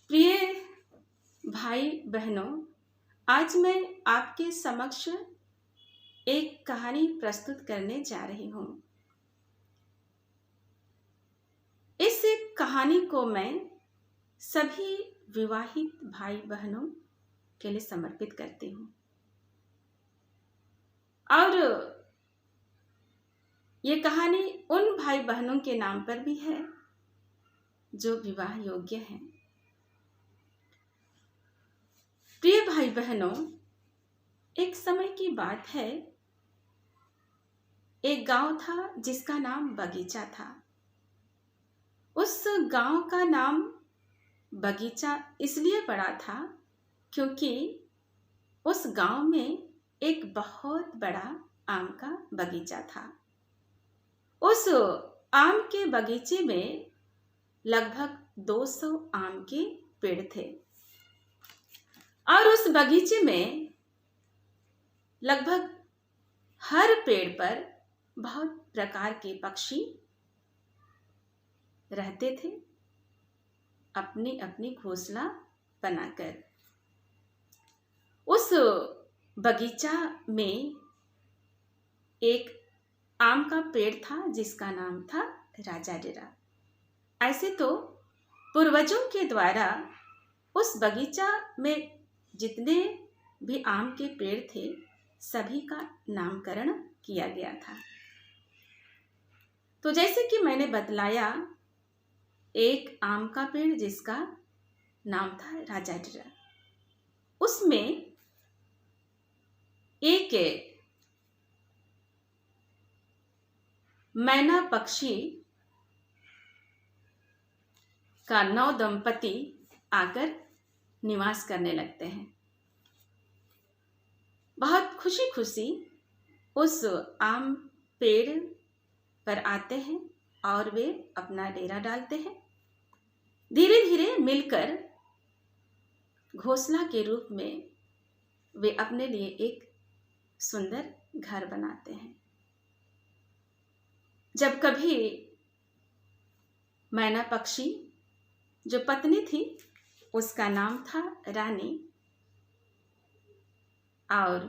प्रिय भाई बहनों, आज मैं आपके समक्ष एक कहानी प्रस्तुत करने जा रही हूँ। इस कहानी को मैं सभी विवाहित भाई बहनों के लिए समर्पित करती हूँ और ये कहानी उन भाई बहनों के नाम पर भी है जो विवाह योग्य हैं। प्रिय भाई बहनों, एक समय की बात है। एक गांव था जिसका नाम बगीचा था। उस गांव का नाम बगीचा इसलिए पड़ा था क्योंकि उस गांव में एक बहुत बड़ा आम का बगीचा था। उस आम के बगीचे में लगभग 200 आम के पेड़ थे और उस बगीचे में लगभग हर पेड़ पर बहुत प्रकार के पक्षी रहते थे, अपनी अपनी घोंसला बनाकर। उस बगीचा में एक आम का पेड़ था जिसका नाम था राजा डेरा। ऐसे तो पूर्वजों के द्वारा उस बगीचा में जितने भी आम के पेड़ थे सभी का नामकरण किया गया था। तो जैसे कि मैंने बतलाया, एक आम का पेड़ जिसका नाम था राजा डेरा, उसमें एक मैना पक्षी का नौ दंपति आकर निवास करने लगते हैं। बहुत खुशी खुशी उस आम पेड़ पर आते हैं और वे अपना डेरा डालते हैं। धीरे धीरे मिलकर घोंसला के रूप में वे अपने लिए एक सुंदर घर बनाते हैं। जब कभी मैना पक्षी जो पत्नी थी उसका नाम था रानी और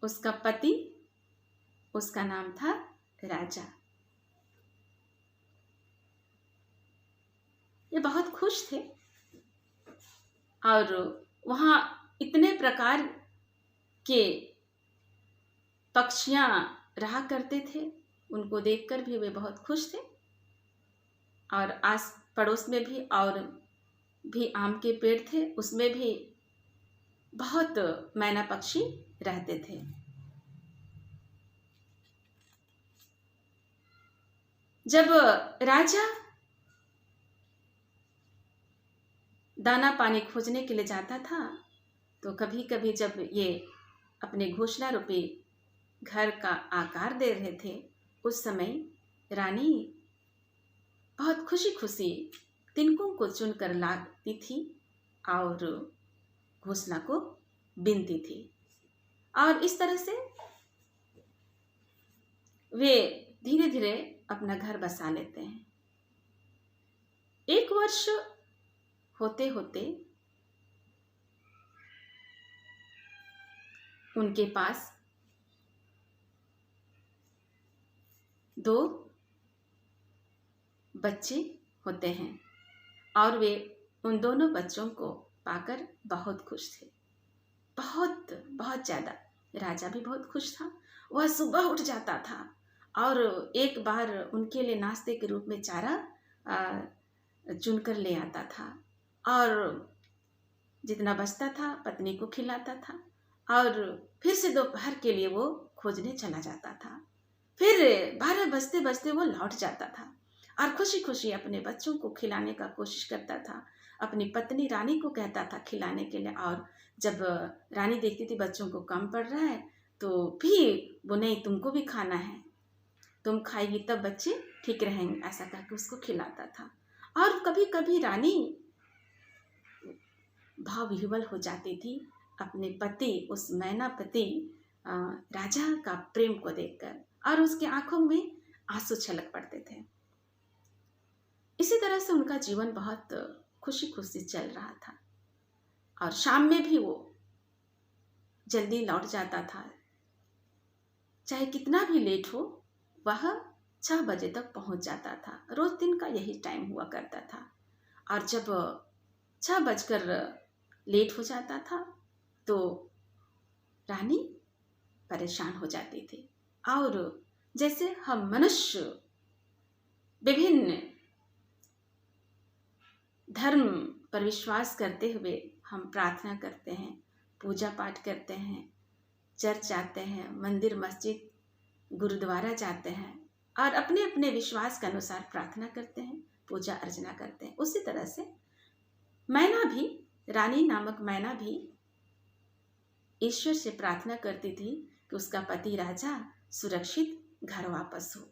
उसका पति उसका नाम था राजा, ये बहुत खुश थे और वहाँ इतने प्रकार के पक्षियाँ रहा करते थे, उनको देखकर भी वे बहुत खुश थे। और आस पड़ोस में भी और भी आम के पेड़ थे, उसमें भी बहुत मैना पक्षी रहते थे। जब राजा दाना पानी खोजने के लिए जाता था तो कभी कभी जब ये अपने घोंसला रूपी घर का आकार दे रहे थे उस समय रानी बहुत खुशी खुशी तिनकों को चुनकर लाती थी और घोंसला को बीनती थी और इस तरह से वे धीरे धीरे अपना घर बसा लेते हैं। एक वर्ष होते होते उनके पास 2 बच्चे होते हैं और वे उन दोनों बच्चों को पाकर बहुत खुश थे, बहुत बहुत ज़्यादा। राजा भी बहुत खुश था। वह सुबह उठ जाता था और एक बार उनके लिए नाश्ते के रूप में चारा चुनकर ले आता था और जितना बचता था पत्नी को खिलाता था और फिर से दोपहर के लिए वो खोजने चला जाता था। फिर 12 बजते बजते वो लौट जाता था और खुशी खुशी अपने बच्चों को खिलाने का कोशिश करता था। अपनी पत्नी रानी को कहता था खिलाने के लिए और जब रानी देखती थी बच्चों को कम पड़ रहा है तो भी वो नहीं, तुमको भी खाना है, तुम खाएगी तब बच्चे ठीक रहेंगे, ऐसा कहकर उसको खिलाता था। और कभी कभी रानी भाव विह्वल हो जाती थी अपने पति, उस मैना पति राजा का प्रेम को देखकर और उसके आंखों में आंसू छलक पड़ते थे। इसी तरह से उनका जीवन बहुत खुशी खुशी चल रहा था। और शाम में भी वो जल्दी लौट जाता था, चाहे कितना भी लेट हो वह 6 बजे तक पहुंच जाता था। रोज दिन का यही टाइम हुआ करता था। और जब 6 बजकर लेट हो जाता था तो रानी परेशान हो जाती थी। और जैसे हम मनुष्य विभिन्न धर्म पर विश्वास करते हुए हम प्रार्थना करते हैं, पूजा पाठ करते हैं, चर्च जाते हैं, मंदिर मस्जिद गुरुद्वारा जाते हैं और अपने अपने विश्वास के अनुसार प्रार्थना करते हैं, पूजा अर्चना करते हैं। उसी तरह से मैना भी, रानी नामक मैना भी ईश्वर से प्रार्थना करती थी कि उसका पति राजा सुरक्षित घर वापस हो।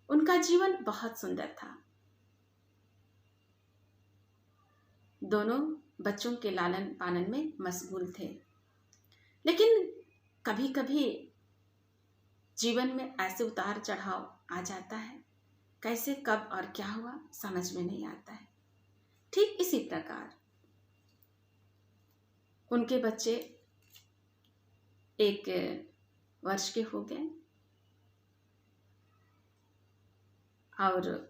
उनका जीवन बहुत सुंदर था। दोनों बच्चों के लालन पालन में मशगूल थे। लेकिन कभी कभी जीवन में ऐसे उतार चढ़ाव आ जाता है, कैसे कब और क्या हुआ समझ में नहीं आता है। ठीक इसी प्रकार उनके बच्चे 1 वर्ष के हो गए और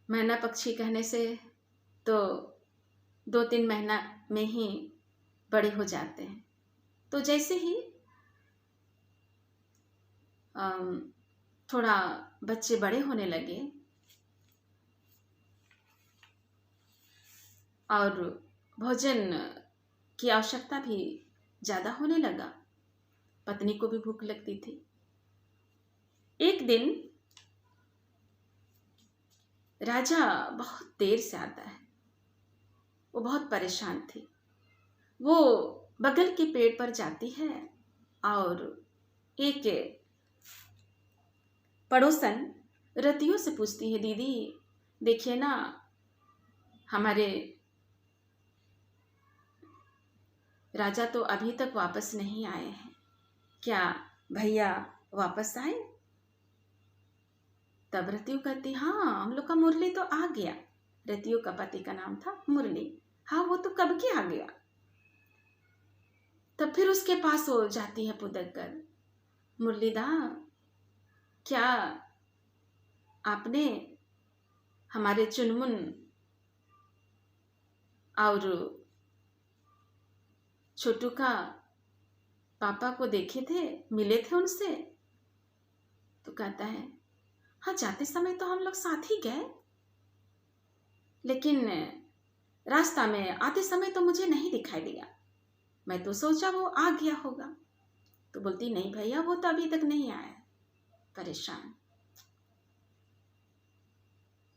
मैना पक्षी कहने से तो 2-3 महीना में ही बड़े हो जाते हैं। तो जैसे ही थोड़ा बच्चे बड़े होने लगे और भोजन की आवश्यकता भी ज़्यादा होने लगा, पत्नी को भी भूख लगती थी। एक दिन राजा बहुत देर से आता है। वो बहुत परेशान थी। वो बगल के पेड़ पर जाती है और एक पड़ोसन रतियों से पूछती है, दीदी देखिए ना, हमारे राजा तो अभी तक वापस नहीं आए हैं, क्या भैया वापस आए? तब रतियों कहती, हाँ हम लोग का मुरली तो आ गया। रतियों का पति का नाम था मुरली। हाँ वो तो कब के आ गया। तब फिर उसके पास हो जाती है पुदक कर, मुरलीदा क्या आपने हमारे चुनमुन और छोटू का पापा को देखे थे, मिले थे उनसे? तो कहता है, हाँ जाते समय तो हम लोग साथ ही गए, लेकिन रास्ता में आते समय तो मुझे नहीं दिखाई दिया, मैं तो सोचा वो आ गया होगा। तो बोलती, नहीं भैया वो तो अभी तक नहीं आया है, परेशान।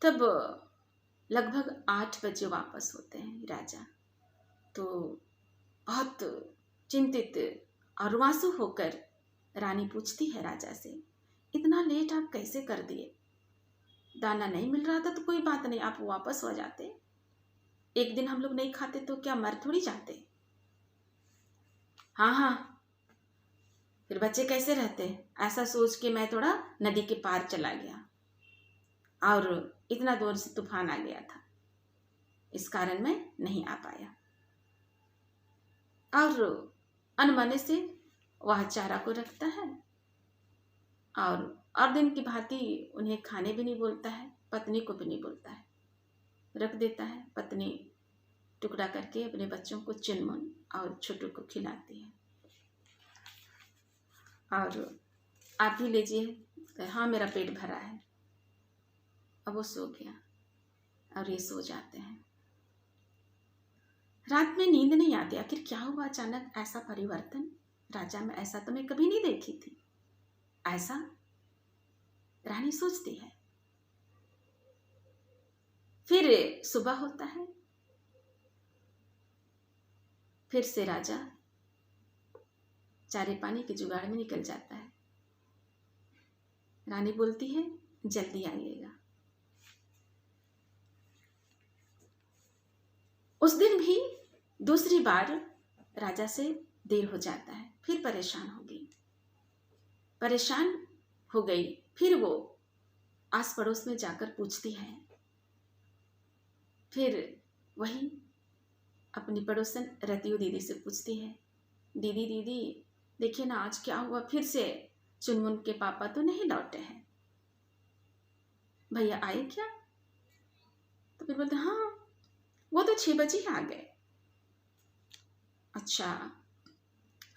तब लगभग 8 बजे वापस होते हैं राजा। तो बहुत चिंतित और रुआंसू होकर रानी पूछती है राजा से, इतना लेट आप कैसे कर दिए? दाना नहीं मिल रहा था तो कोई बात नहीं, आप वापस हो जाते। एक दिन हम लोग नहीं खाते तो क्या मर थोड़ी जाते? हाँ हाँ, फिर बच्चे कैसे रहते? ऐसा सोच के मैं थोड़ा नदी के पार चला गया और इतना जोर से तूफान आ गया था, इस कारण मैं नहीं आ पाया। और अनमने से वह चारा को रखता है और दिन की भांति उन्हें खाने भी नहीं बोलता है, पत्नी को भी नहीं बोलता है, रख देता है। पत्नी टुकड़ा करके अपने बच्चों को चुनमुन और छोटू को खिलाती है। और आप भी लीजिए, हाँ मेरा पेट भरा है। अब वो सो गया और ये सो जाते हैं। रात में नींद नहीं आती, आखिर क्या हुआ अचानक ऐसा परिवर्तन राजा में? ऐसा तो मैं कभी नहीं देखी थी। ऐसा रानी सोचती है। फिर सुबह होता है, फिर से राजा चारे पानी के जुगाड़ में निकल जाता है। रानी बोलती है, जल्दी आइएगा। उस दिन भी दूसरी बार राजा से देर हो जाता है। फिर परेशान हो गई। फिर वो आस पड़ोस में जाकर पूछती है। फिर वही अपनी पड़ोसन रतियो दीदी से पूछती है, दीदी दीदी देखिए ना आज क्या हुआ, फिर से चुनमुन के पापा तो नहीं लौटे हैं, भैया आए क्या? तो फिर बोलते हाँ वो तो 6 बजे ही आ गए। अच्छा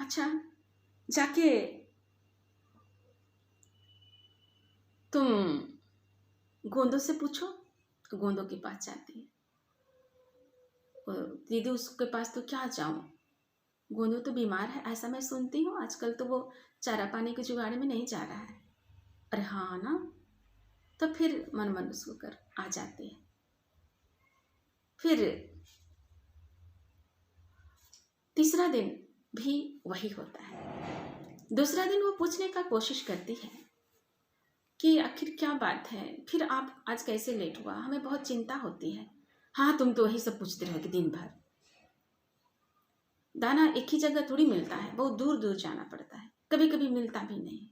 अच्छा, जाके तुम गोंदो से पूछो। तो गोंदो के पास जाती है। दीदी उसके पास तो क्या जाऊं, गोंदो तो बीमार है ऐसा मैं सुनती हूँ, आजकल तो वो चारा पानी के जुगाड़ में नहीं जा रहा है। अरे हाँ ना। तो फिर मन मन उसको कर आ जाते हैं। फिर तीसरा दिन भी वही होता है। दूसरा दिन वो पूछने का कोशिश करती है कि आखिर क्या बात है, फिर आप आज कैसे लेट हुआ, हमें बहुत चिंता होती है। हाँ तुम तो वही सब पूछते रहोगे दिन भर, दाना एक ही जगह थोड़ी मिलता है, बहुत दूर दूर जाना पड़ता है, कभी कभी मिलता भी नहीं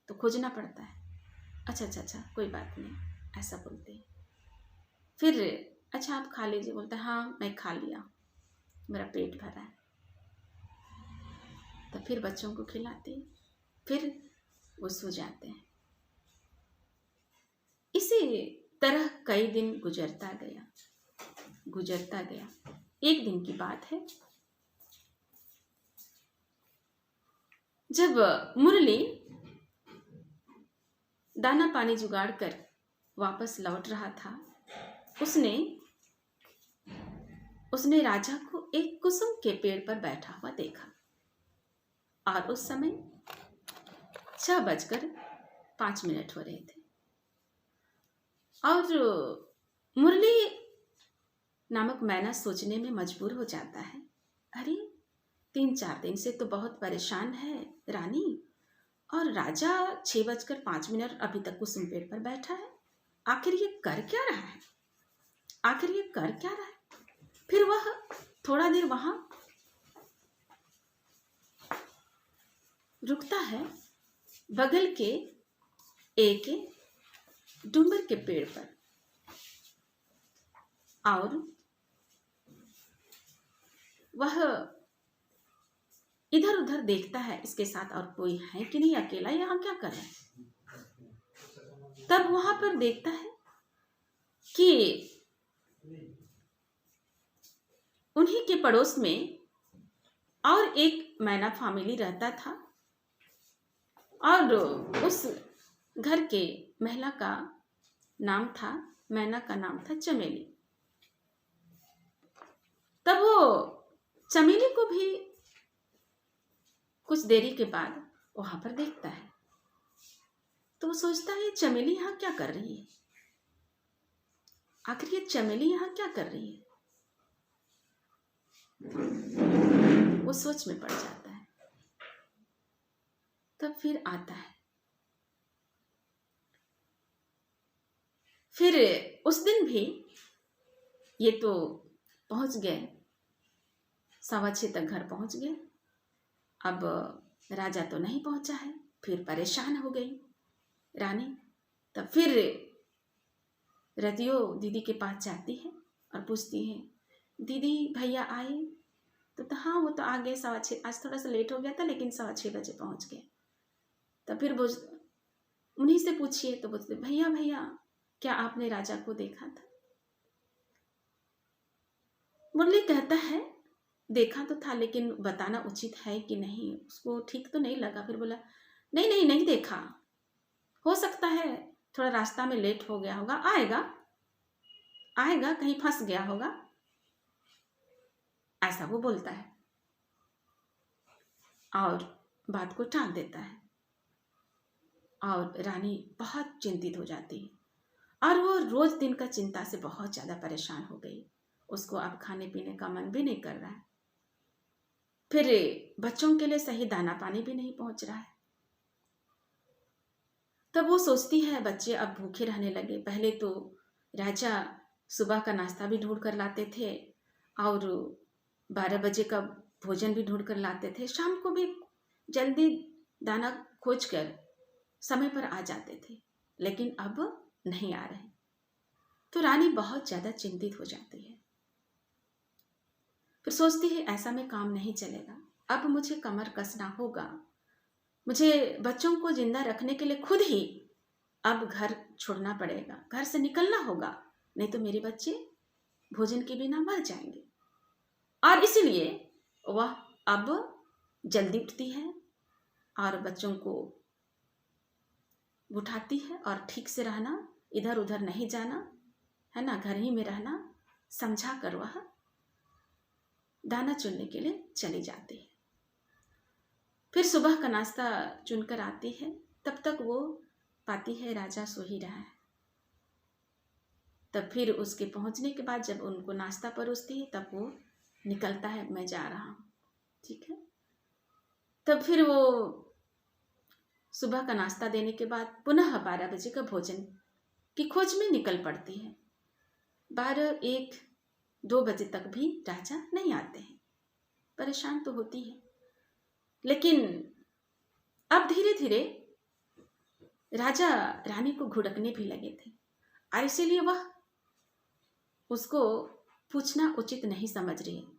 तो खोजना पड़ता है। अच्छा अच्छा अच्छा कोई बात नहीं, ऐसा बोलते हैं। फिर अच्छा आप खा लीजिए, बोलता है हाँ मैं खा लिया, मेरा पेट भरा है। तो फिर बच्चों को खिलाते हैं, फिर वो सो जाते हैं। इसी तरह कई दिन गुजरता गया। एक दिन की बात है, जब मुरली दाना पानी जुगाड़ कर वापस लौट रहा था, उसने राजा को एक कुसुम के पेड़ पर बैठा हुआ देखा और उस समय 6:05 हो रहे थे। और मुरली नामक मैना सोचने में मजबूर हो जाता है, अरे 3-4 दिन से तो बहुत परेशान है रानी, और राजा 6:05 अभी तक कुसुम पेड़ पर बैठा है, आखिर ये कर क्या रहा है? फिर वह थोड़ा देर वहां रुकता है, बगल के एक डूमर के पेड़ पर, और वह इधर उधर देखता है इसके साथ और कोई है कि नहीं, अकेला यहाँ क्या कर रहा है। तब वहां पर देखता है कि उन्हीं के पड़ोस में और एक मैना फैमिली रहता था, और उस घर के महिला का नाम था, मैना का नाम था चमेली। तब वो चमेली को भी कुछ देरी के बाद वहां पर देखता है, तो वो सोचता है चमेली यहाँ क्या कर रही है, आखिर ये चमेली यहाँ क्या कर रही है। वो सोच में पड़ जाता है। तब फिर आता है, फिर उस दिन भी ये तो पहुंच गए, 6:15 तक घर पहुंच गए। अब राजा तो नहीं पहुंचा है, फिर परेशान हो गई रानी। तब फिर रतियो दीदी के पास जाती है और पूछती है, दीदी भैया आए? तो हाँ वो तो आ गए 6:15, आज थोड़ा सा लेट हो गया था लेकिन 6:15 बजे पहुंच गए। तब फिर उन्हीं से पूछिए, तो बोलते भैया क्या आपने राजा को देखा था? मुरली कहता है देखा तो था, लेकिन बताना उचित है कि नहीं, उसको ठीक तो नहीं लगा। फिर बोला नहीं देखा, हो सकता है थोड़ा रास्ता में लेट हो गया होगा, आएगा कहीं फंस गया होगा, ऐसा वो बोलता है और बात को टाल देता है। और रानी बहुत चिंतित हो जाती है, और वो रोज दिन का चिंता से बहुत ज्यादा परेशान हो गई। उसको अब खाने पीने का मन भी नहीं कर रहा है, फिर बच्चों के लिए सही दाना पानी भी नहीं पहुंच रहा है। तब वो सोचती है बच्चे अब भूखे रहने लगे। पहले तो राजा सुबह का नाश्ता भी ढूंढ कर लाते थे, और 12 बजे का भोजन भी ढूंढ कर लाते थे, शाम को भी जल्दी दाना खोज कर समय पर आ जाते थे, लेकिन अब नहीं आ रहे। तो रानी बहुत ज़्यादा चिंतित हो जाती है। फिर सोचती है ऐसा में काम नहीं चलेगा, अब मुझे कमर कसना होगा, मुझे बच्चों को जिंदा रखने के लिए खुद ही अब घर छोड़ना पड़ेगा, घर से निकलना होगा, नहीं तो मेरे बच्चे भोजन के बिना मर जाएंगे। और इसलिए वह अब जल्दी उठती है और बच्चों को उठाती है और ठीक से रहना, इधर उधर नहीं जाना है ना, घर ही में रहना समझा कर वह दाना चुनने के लिए चली जाती है। फिर सुबह का नाश्ता चुनकर आती है, तब तक वो पाती है राजा सो ही रहा है। तब फिर उसके पहुंचने के बाद जब उनको नाश्ता परोसती है तब वो निकलता है, मैं जा रहा हूँ, ठीक है। तब फिर वो सुबह का नाश्ता देने के बाद पुनः 12 बजे का भोजन की खोज में निकल पड़ती है। 12, 1, 2 बजे तक भी राजा नहीं आते हैं। परेशान तो होती है, लेकिन अब धीरे धीरे राजा रानी को घुड़कने भी लगे थे और इसीलिए वह उसको पूछना उचित नहीं समझ रही है।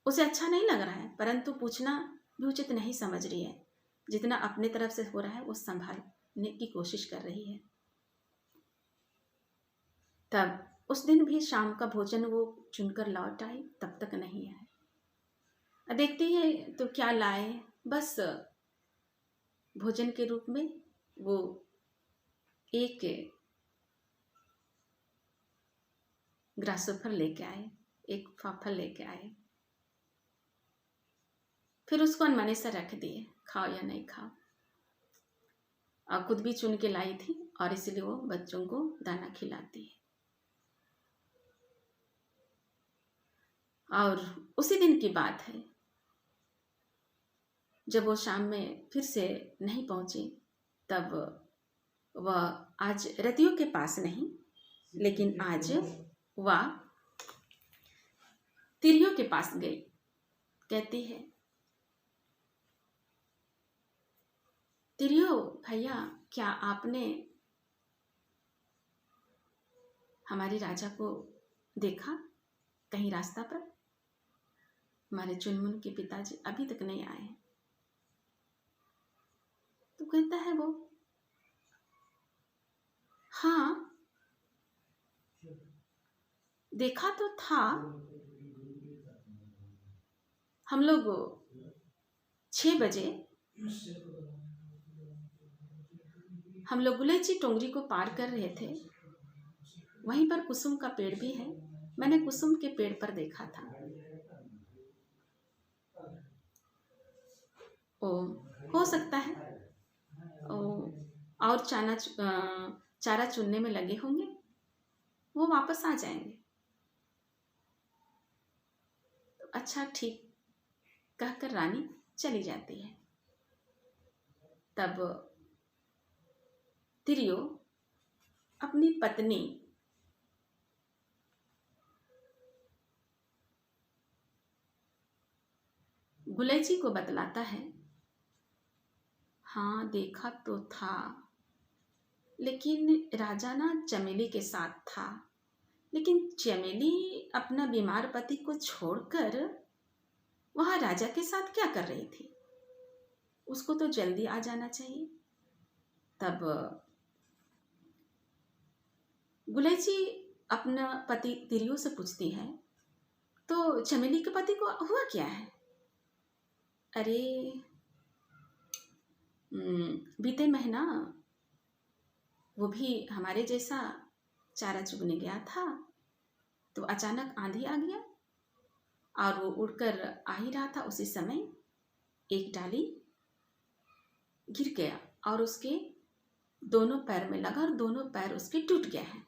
उसे अच्छा नहीं लग रहा है, परंतु पूछना भी उचित नहीं समझ रही है। जितना अपने तरफ से हो रहा है वो संभालने की कोशिश कर रही है। तब उस दिन भी शाम का भोजन वो चुनकर लौट आई, तब तक नहीं आए। देखती है तो क्या लाए, बस भोजन के रूप में वो एक ग्रासोफर लेके आए, एक फाफल लेके आए। फिर उसको अनमने से रख दिए, खाओ या नहीं खाओ। और खुद भी चुन के लाई थी और इसलिए वो बच्चों को दाना खिलाती है। और उसी दिन की बात है, जब वो शाम में फिर से नहीं पहुंची, तब वह आज रतियों के पास नहीं, लेकिन आज वह तिरियों के पास गई। कहती है, तिरियो भैया, क्या आपने हमारे राजा को देखा कहीं रास्ता पर? हमारे चुनमुन के पिताजी अभी तक नहीं आए हैं। तो कहता है वो, हाँ देखा तो था, हम लोग 6 बजे हम लोग गुलेची टोंगरी को पार कर रहे थे, वहीं पर कुसुम का पेड़ भी है, मैंने कुसुम के पेड़ पर देखा था। ओ, हो सकता है और चारा चुनने में लगे होंगे, वो वापस आ जाएंगे। तो अच्छा ठीक कहकर रानी चली जाती है। तब तिरियो अपनी पत्नी गुलेची को बतलाता है, हाँ देखा तो था, लेकिन राजा ना चमेली के साथ था, लेकिन चमेली अपना बीमार पति को छोड़कर वहां राजा के साथ क्या कर रही थी? उसको तो जल्दी आ जाना चाहिए। तब गुलेची अपना पति तिरियो से पूछती है, तो चमेली के पति को हुआ क्या है? अरे बीते महीना वो भी हमारे जैसा चारा चुगने गया था, तो अचानक आंधी आ गया और वो उड़कर आ ही रहा था, उसी समय एक डाली गिर गया और उसके दोनों पैर में लगा और दोनों पैर उसके टूट गए हैं।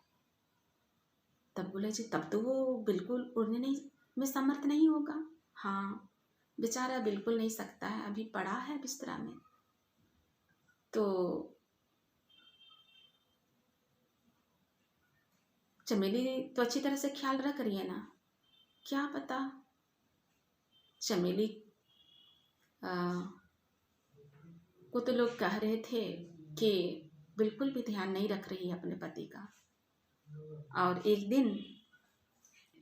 तब बोले जी, तब तो वो बिल्कुल उड़ने नहीं में समर्थ नहीं होगा। हाँ बेचारा बिल्कुल नहीं सकता है, अभी पड़ा है बिस्तरा में। तो चमेली तो अच्छी तरह से ख्याल रख रही है ना, क्या पता चमेली आ, को तो लोग कह रहे थे कि बिल्कुल भी ध्यान नहीं रख रही है अपने पति का। और एक दिन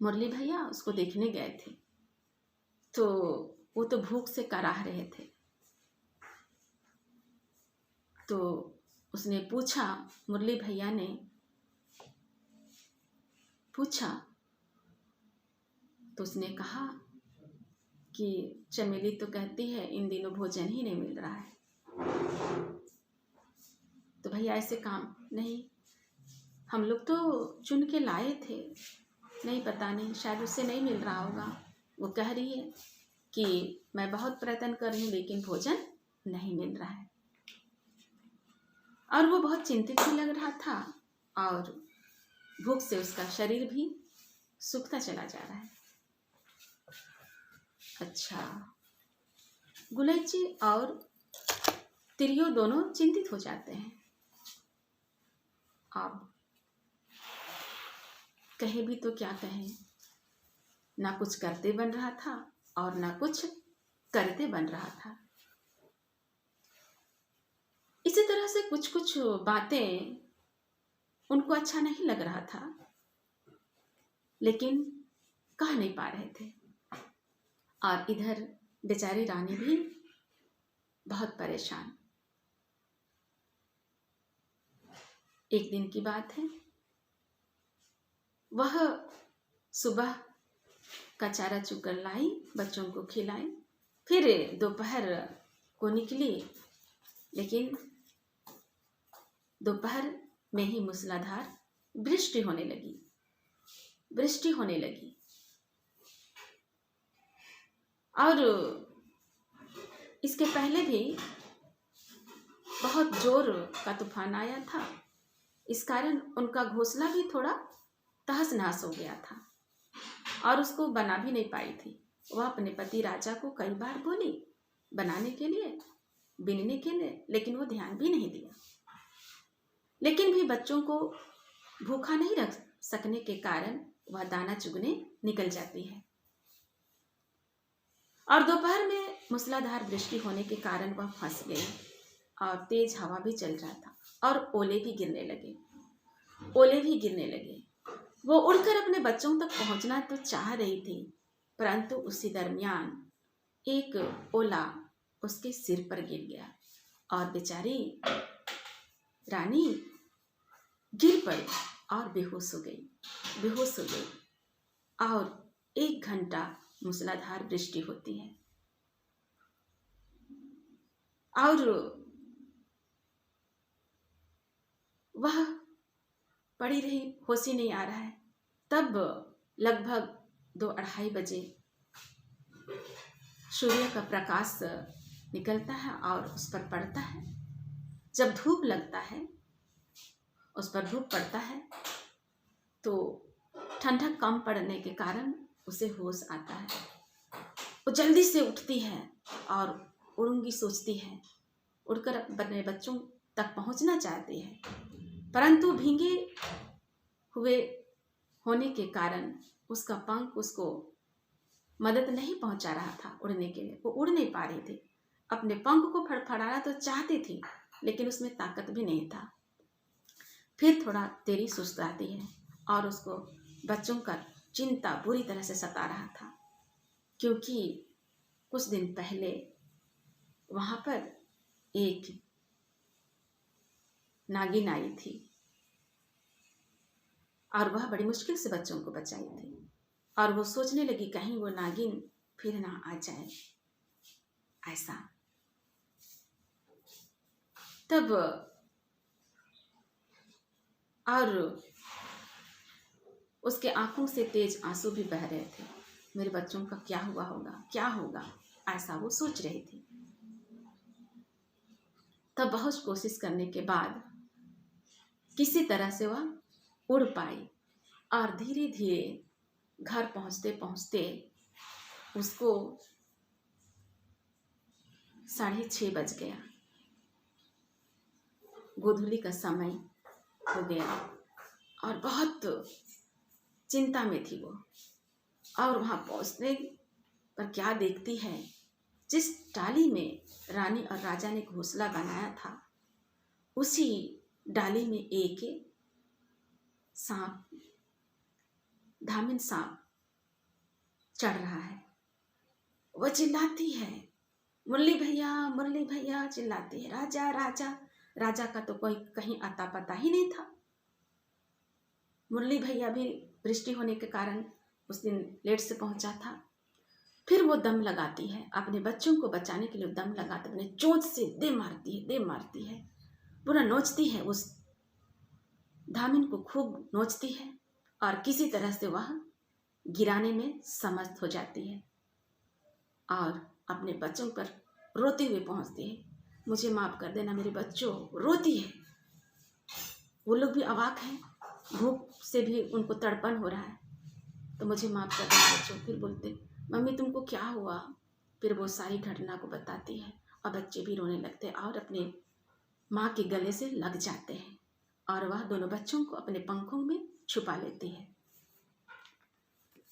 मुरली भैया उसको देखने गए थे, तो वो तो भूख से कराह रहे थे। तो उसने पूछा, मुरली भैया ने पूछा, तो उसने कहा कि चमेली तो कहती है इन दिनों भोजन ही नहीं मिल रहा है। तो भैया ऐसे काम नहीं, हम लोग तो चुन के लाए थे, नहीं पता नहीं शायद उससे नहीं मिल रहा होगा। वो कह रही है कि मैं बहुत प्रयत्न कर रही हूँ लेकिन भोजन नहीं मिल रहा है। और वो बहुत चिंतित भी लग रहा था और भूख से उसका शरीर भी सूखता चला जा रहा है। अच्छा, गुलैची और तिरियो दोनों चिंतित हो जाते हैं। अब कहे भी तो क्या कहें, ना कुछ करते बन रहा था और ना कुछ करते बन रहा था। इसी तरह से कुछ कुछ बातें उनको अच्छा नहीं लग रहा था, लेकिन कह नहीं पा रहे थे। और इधर बेचारी रानी भी बहुत परेशान। एक दिन की बात है, वह सुबह का चारा चुकर लाई, बच्चों को खिलाई, फिर दोपहर को निकली, लेकिन दोपहर में ही मूसलाधार वृष्टि होने लगी। और इसके पहले भी बहुत जोर का तूफान आया था। इस कारण उनका घोंसला भी थोड़ा तहस नहस हो गया था और उसको बना भी नहीं पाई थी। वह अपने पति राजा को कई बार बोली बनाने के लिए, बिनने के लिए, लेकिन वो ध्यान भी नहीं दिया। लेकिन भी बच्चों को भूखा नहीं रख सकने के कारण वह दाना चुगने निकल जाती है। और दोपहर में मूसलाधार वृष्टि होने के कारण वह फंस गई और तेज हवा भी चल रहा था और ओले भी गिरने लगे। वो उड़कर अपने बच्चों तक पहुंचना तो चाह रही थी, परंतु उसी दरमियान एक ओला उसके सिर पर गिर गया और बेचारी रानी गिर पड़ी और बेहोश हो गई। और 1 घंटा मूसलाधार वृष्टि होती है और वह पड़ी रही, होश ही नहीं आ रहा है। तब लगभग 2-2:30 बजे सूर्य का प्रकाश निकलता है और उस पर पड़ता है। जब धूप लगता है, उस पर धूप पड़ता है, तो ठंडक कम पड़ने के कारण उसे होश आता है। वो जल्दी से उठती है और उड़ूंगी सोचती है, उड़कर अपने बच्चों तक पहुंचना चाहती है, परंतु भीगे हुए होने के कारण उसका पंख उसको मदद नहीं पहुंचा रहा था उड़ने के लिए। वो उड़ नहीं पा रही थी। अपने पंख को फड़फड़ाना तो चाहती थी, लेकिन उसमें ताकत भी नहीं था। फिर थोड़ा देरी सुस्त आती है और उसको बच्चों का चिंता बुरी तरह से सता रहा था, क्योंकि कुछ दिन पहले वहाँ पर एक नागिन आई थी और वह बड़ी मुश्किल से बच्चों को बचाई थी। और वो सोचने लगी कहीं वो नागिन फिर ना आ जाए ऐसा। तब और उसके आंखों से तेज आंसू भी बह रहे थे। मेरे बच्चों का क्या होगा, ऐसा वो सोच रही थी। तब बहुत कोशिश करने के बाद किसी तरह से वह उड़ पाई और धीरे धीरे घर पहुंचते पहुंचते उसको 6:30 बज गया। गोधूली का समय हो गया और बहुत चिंता में थी वो। और वहाँ पहुँचने पर क्या देखती है, जिस डाली में रानी और राजा ने घोंसला बनाया था, उसी डाली में एक सांप, धामिन सांप चढ़ रहा है। वह चिल्लाती है, मुरली भैया चिल्लाती है, राजा राजा। राजा का तो कोई कहीं आता पता ही नहीं था। मुरली भैया भी वृष्टि होने के कारण उस दिन लेट से पहुंचा था। फिर वो दम लगाती है, अपने बच्चों को बचाने के लिए दम लगाती, अपने चोंच से दे मारती है, पूरा नोचती है, उस धामिन को खूब नोचती है और किसी तरह से वह गिराने में समर्थ हो जाती है और अपने बच्चों पर रोते हुए पहुंचती है, मुझे माफ कर देना मेरे बच्चों। रोती है, वो लोग भी अवाक हैं, भूख से भी उनको तड़पन हो रहा है, तो मुझे माफ कर देना बच्चों। फिर बोलते, मम्मी तुमको क्या हुआ? फिर वो सारी घटना को बताती है और बच्चे भी रोने लगते हैं और अपने माँ के गले से लग जाते हैं और वह दोनों बच्चों को अपने पंखों में छुपा लेती है।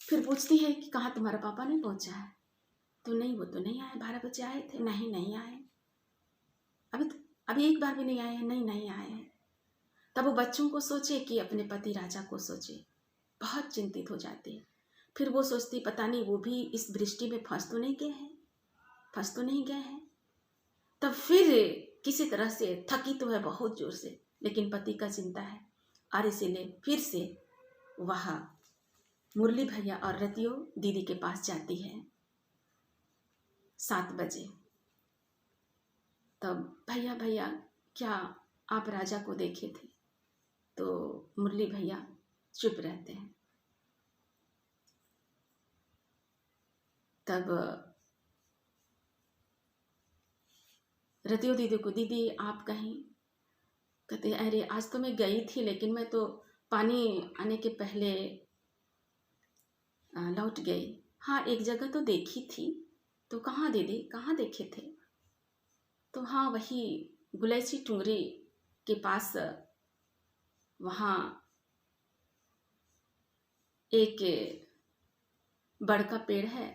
फिर पूछती है कि कहाँ तुम्हारा पापा नहीं पहुँचा है? तो नहीं, वो तो नहीं आए, 12 बजे आए थे। नहीं आए, अभी एक बार भी नहीं आए हैं। नहीं आए हैं। तब वो बच्चों को सोचे कि अपने पति राजा को सोचे, बहुत चिंतित हो जाती है। फिर वो सोचती, पता नहीं वो भी इस वृष्टि में फंस तो नहीं गए हैं। तब फिर किसी तरह से थकी तो है बहुत जोर से, लेकिन पति का चिंता है और इसीलिए फिर से वह मुरली भैया और रतियो दीदी के पास जाती है 7 बजे। तब भैया क्या आप राजा को देखे थे? तो मुरली भैया चुप रहते हैं। तब रतियो दीदी को, दीदी आप कहीं? कहते, अरे आज तो मैं गई थी, लेकिन मैं तो पानी आने के पहले लौट गई। हाँ, एक जगह तो देखी थी। तो कहाँ दीदी, कहाँ देखे थे? तो हाँ, वही गुलैची टुंगरी के पास, वहाँ एक बड़का पेड़ है,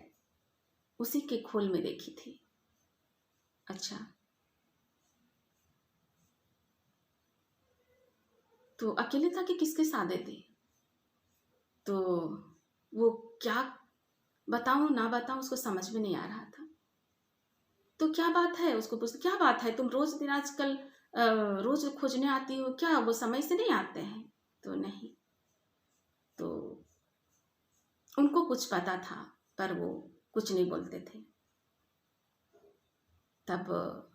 उसी के खोल में देखी थी। अच्छा, तो अकेले था कि किसके साथ थे? तो वो क्या बताऊं ना बताऊं, उसको समझ में नहीं आ रहा था। तो क्या बात है, उसको पूछते, क्या बात है, तुम रोज दिन आजकल रोज खोजने आती हो क्या? वो समय से नहीं आते हैं? तो नहीं। तो उनको कुछ पता था, पर वो कुछ नहीं बोलते थे। तब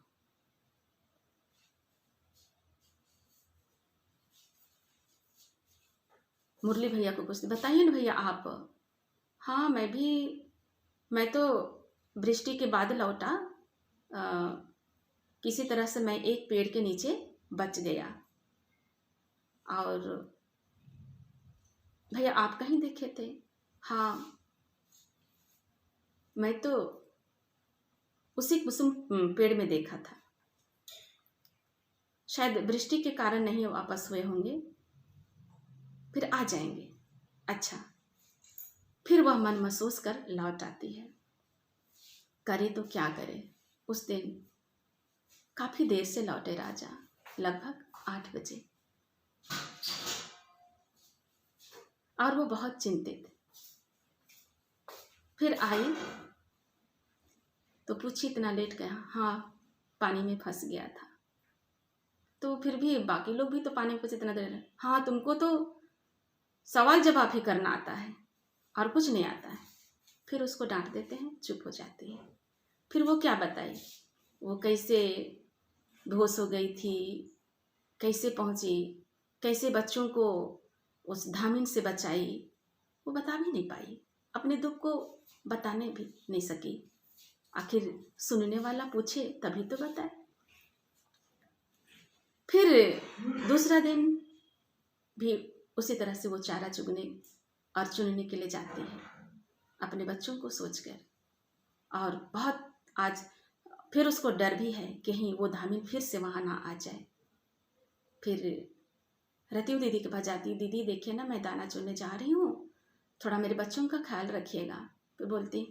मुरली भैया को पूछते, बताइए ना भैया आप। हाँ, मैं तो वृष्टि के बाद लौटा, किसी तरह से मैं एक पेड़ के नीचे बच गया। और भैया आप कहीं देखे थे? हाँ, मैं तो उसी कुसुम पेड़ में देखा था। शायद वृष्टि के कारण नहीं वापस हुए होंगे, फिर आ जाएंगे। अच्छा, फिर वह मन महसूस कर लौट आती है। करे तो क्या करे, उस दिन काफी देर से लौटे राजा, लगभग 8 बजे, और वो बहुत चिंतित। फिर आई तो पूछी, इतना लेट गया? हाँ, पानी में फंस गया था। तो फिर भी बाकी लोग भी तो पानी में फंसे, इतना देर? हाँ, तुमको तो सवाल जवाब ही करना आता है और कुछ नहीं आता है। फिर उसको डांट देते हैं, चुप हो जाती है। फिर वो क्या बताई, वो कैसे बेहोश हो गई थी, कैसे पहुंची, कैसे बच्चों को उस धामिन से बचाई, वो बता भी नहीं पाई, अपने दुख को बताने भी नहीं सकी। आखिर सुनने वाला पूछे तभी तो बताए। फिर दूसरा दिन भी उसी तरह से वो चारा चुगने और चुनने के लिए जाती है, अपने बच्चों को सोचकर। और बहुत आज फिर उसको डर भी है कि कहीं वो धामिन फिर से वहाँ ना आ जाए। फिर रतियू दीदी के पास जाती, दीदी देखिए ना, मैं दाना चुनने जा रही हूँ, थोड़ा मेरे बच्चों का ख्याल रखिएगा। फिर बोलती,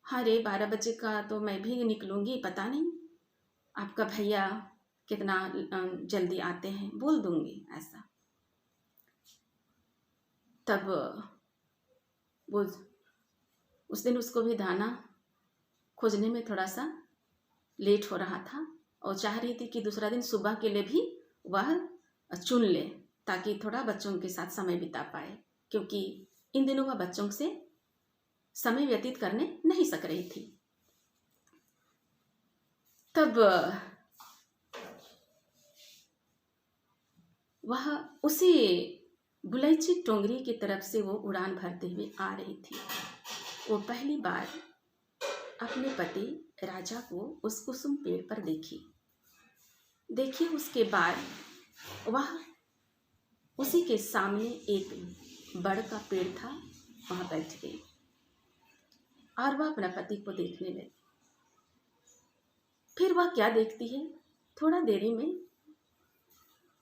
हाँ रे, 12 बजे का तो मैं भी निकलूंगी, पता नहीं आपका भैया कितना जल्दी आते हैं, बोल दूंगी ऐसा। तब वो उस दिन उसको भी दाना खोजने में थोड़ा सा लेट हो रहा था और चाह रही थी कि दूसरा दिन सुबह के लिए भी वह चुन ले, ताकि थोड़ा बच्चों के साथ समय बिता पाए, क्योंकि इन दिनों वह बच्चों से समय व्यतीत करने नहीं सक रही थी। तब वह उसी गुलैची टोंगरी की तरफ से वो उड़ान भरते हुए आ रही थी। वो पहली बार अपने पति राजा को उस कुसुम पेड़ पर देखी। उसके बाद वह उसी के सामने एक बड़ का पेड़ था, वहां बैठ गई और वह अपना पति को देखने लगी। फिर वह क्या देखती है, थोड़ा देरी में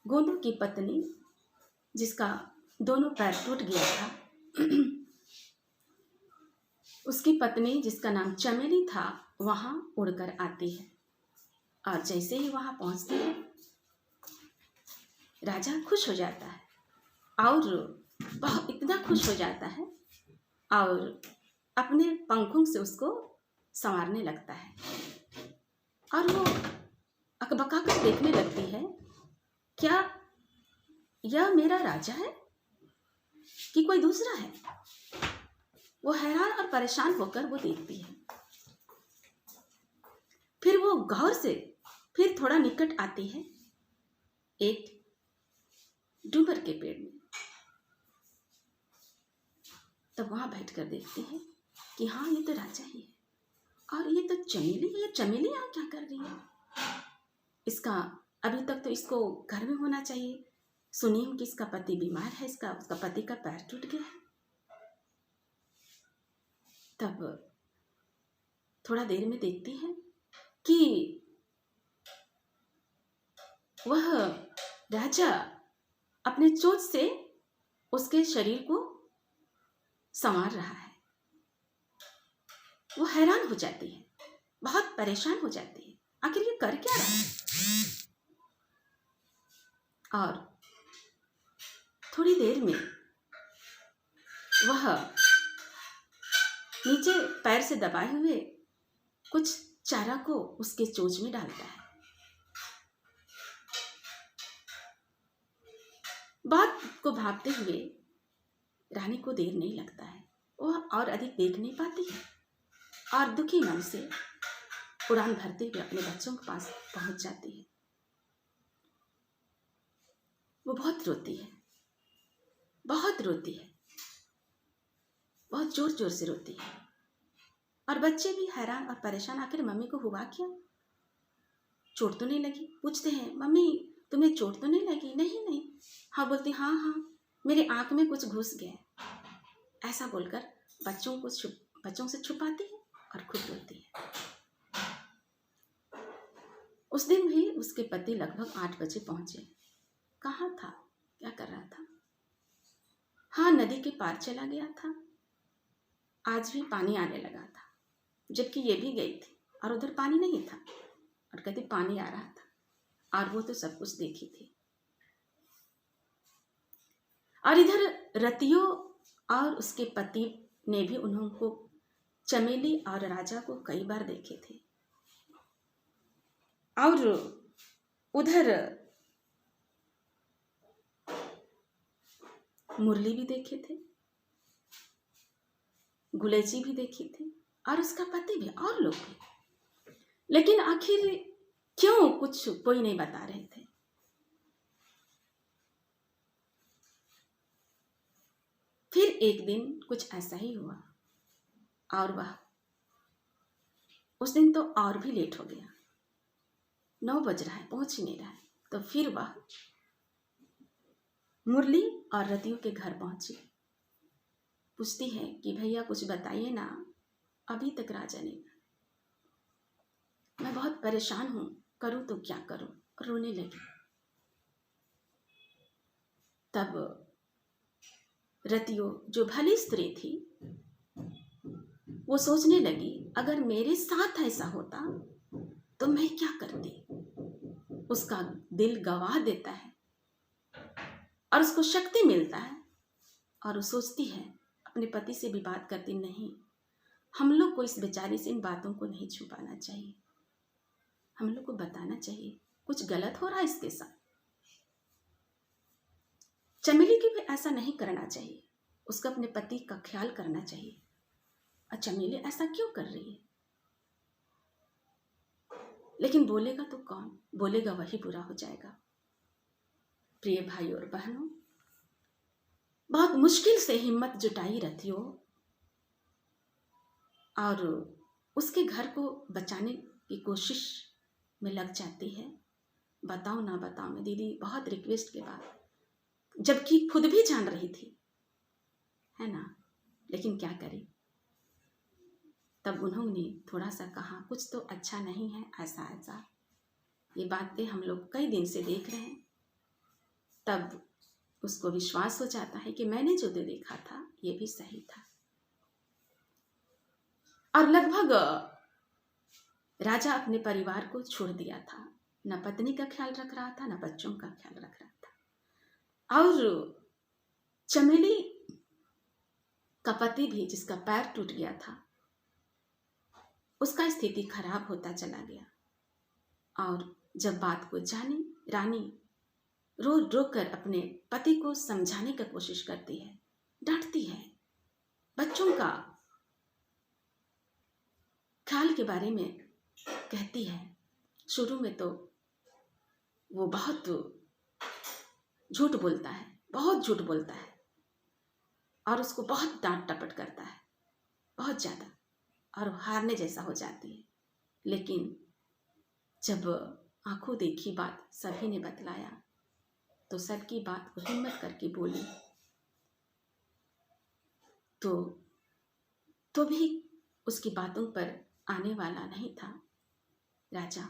गोलू की पत्नी, जिसका दोनों पैर टूट गया था, उसकी पत्नी जिसका नाम चमेली था, वहां उड़कर आती है। और जैसे ही वहां पहुंचती है, राजा खुश हो जाता है और बहुत इतना खुश हो जाता है और अपने पंखों से उसको संवारने लगता है। और वो अकबका कर देखने लगती है, क्या यह मेरा राजा है कि कोई दूसरा है? वो हैरान और परेशान होकर वो देखती है। फिर वो गौर से फिर थोड़ा निकट आती है एक डूबर के पेड़ में। तब वहां बैठकर देखती है कि हाँ, ये तो राजा ही है और ये तो चमेली है। ये चमेली यहाँ क्या कर रही है? इसका अभी तक तो इसको घर में होना चाहिए। सुनी हूं कि इसका पति बीमार है, उसका पति का पैर टूट गया है। तब थोड़ा देर में देखती है कि वह राजा अपने चोंच से उसके शरीर को संवार रहा है। वो हैरान हो जाती है, बहुत परेशान हो जाती है, आखिर ये कर क्या रहा है? और थोड़ी देर में वह नीचे पैर से दबाए हुए कुछ चारा को उसके चोंच में डालता है। बात को भापते हुए रानी को देर नहीं लगता है, वह और अधिक देख नहीं पाती है और दुखी मन से उड़ान भरते हुए अपने बच्चों के पास पहुंच जाती है। वो बहुत रोती है, बहुत रोती है, बहुत जोर जोर से रोती है। और बच्चे भी हैरान और परेशान, आखिर मम्मी को हुआ क्या? चोट तो नहीं लगी? पूछते हैं, मम्मी तुम्हें चोट तो नहीं लगी? नहीं नहीं। हाँ बोलती, हाँ हाँ, मेरे आंख में कुछ घुस गया। ऐसा बोलकर बच्चों से छुपाती है और खुद रोती है। उस दिन भी उसके पति लगभग 8 बजे पहुंचे। कहाँ था, क्या कर रहा था? हाँ, नदी के पार चला गया था। आज भी पानी आने लगा था, जबकि ये भी गई थी और उधर पानी नहीं था, और कहती पानी आ रहा था और वो तो सब कुछ देखी थी। और इधर रतियो और उसके पति ने भी उनको चमेली और राजा को कई बार देखे थे। और उधर मुरली भी देखे थे, गुलेची भी देखी थी और उसका पति भी और लोग भी। लेकिन आखिर क्यों कुछ कोई नहीं बता रहे थे। फिर एक दिन कुछ ऐसा ही हुआ और वह उस दिन तो और भी लेट हो गया। 9 बज रहा है, पहुंच नहीं रहा है। तो फिर वह मुरली और रतियों के घर पहुंची। पूछती है कि भैया कुछ बताइए ना, अभी तक राजा नहीं आया। मैं बहुत परेशान हूं, करूं तो क्या करूं, रोने लगी। तब रतियो, जो भली स्त्री थी, वो सोचने लगी, अगर मेरे साथ ऐसा होता तो मैं क्या करती। उसका दिल गवाह देता है और उसको शक्ति मिलता है, और वो सोचती है, अपने पति से भी बात करती, नहीं, हम लोग को इस बेचारी से इन बातों को नहीं छुपाना चाहिए, हम लोग को बताना चाहिए कुछ गलत हो रहा है इसके साथ। चमेली की भी ऐसा नहीं करना चाहिए, उसको अपने पति का ख्याल करना चाहिए। और चमेली ऐसा क्यों कर रही है? लेकिन बोलेगा तो कौन? बोलेगा वही बुरा हो जाएगा। प्रिय भाई और बहनों, बहुत मुश्किल से हिम्मत जुटाई रहती हो और उसके घर को बचाने की कोशिश में लग जाती है। बताओ ना बताओ में दीदी बहुत रिक्वेस्ट के बाद, जबकि खुद भी जान रही थी, है ना, लेकिन क्या करें। तब उन्होंने थोड़ा सा कहा, कुछ तो अच्छा नहीं है, ऐसा ऐसा, ये बातें हम लोग कई दिन से देख रहे हैं। तब उसको विश्वास हो जाता है कि मैंने जो देखा था ये भी सही था। और लगभग राजा अपने परिवार को छोड़ दिया था, न पत्नी का ख्याल रख रहा था, न बच्चों का ख्याल रख रहा था। और चमेली का पति भी, जिसका पैर टूट गया था, उसका स्थिति खराब होता चला गया। और जब बात को जानी, रानी रो रो कर अपने पति को समझाने की कोशिश करती है, डांटती है, बच्चों का ख्याल के बारे में कहती है। शुरू में तो वो बहुत झूठ बोलता है, बहुत झूठ बोलता है, और उसको बहुत डांट टपट करता है, बहुत ज़्यादा, और हारने जैसा हो जाती है। लेकिन जब आंखों देखी बात सभी ने बतलाया तो सबकी बात को हिम्मत करके बोली, तो भी उसकी बातों पर आने वाला नहीं था राजा।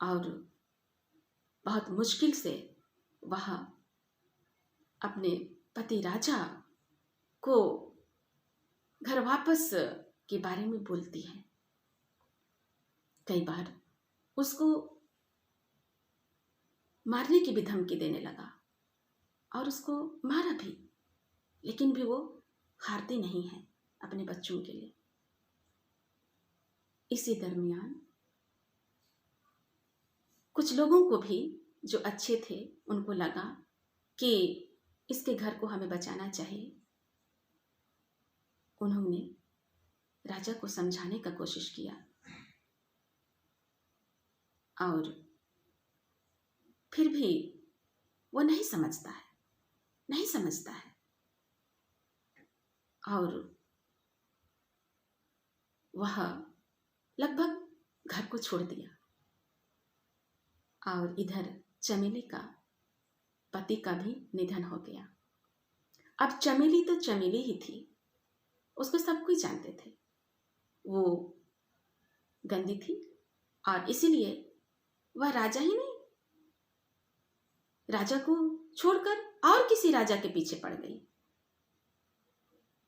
और बहुत मुश्किल से वह अपने पति राजा को घर वापस के बारे में बोलती है। कई बार उसको मारने की भी धमकी देने लगा और उसको मारा भी, लेकिन भी वो हारती नहीं है अपने बच्चों के लिए। इसी दरमियान कुछ लोगों को भी जो अच्छे थे, उनको लगा कि इसके घर को हमें बचाना चाहिए। उन्होंने राजा को समझाने का कोशिश किया, और फिर भी वो नहीं समझता है, नहीं समझता है, और वह लगभग घर को छोड़ दिया। और इधर चमेली का पति का भी निधन हो गया। अब चमेली तो चमेली ही थी, उसको सब कोई जानते थे, वो गंदी थी, और इसीलिए वह राजा ही नहीं, राजा को छोड़कर और किसी राजा के पीछे पड़ गई,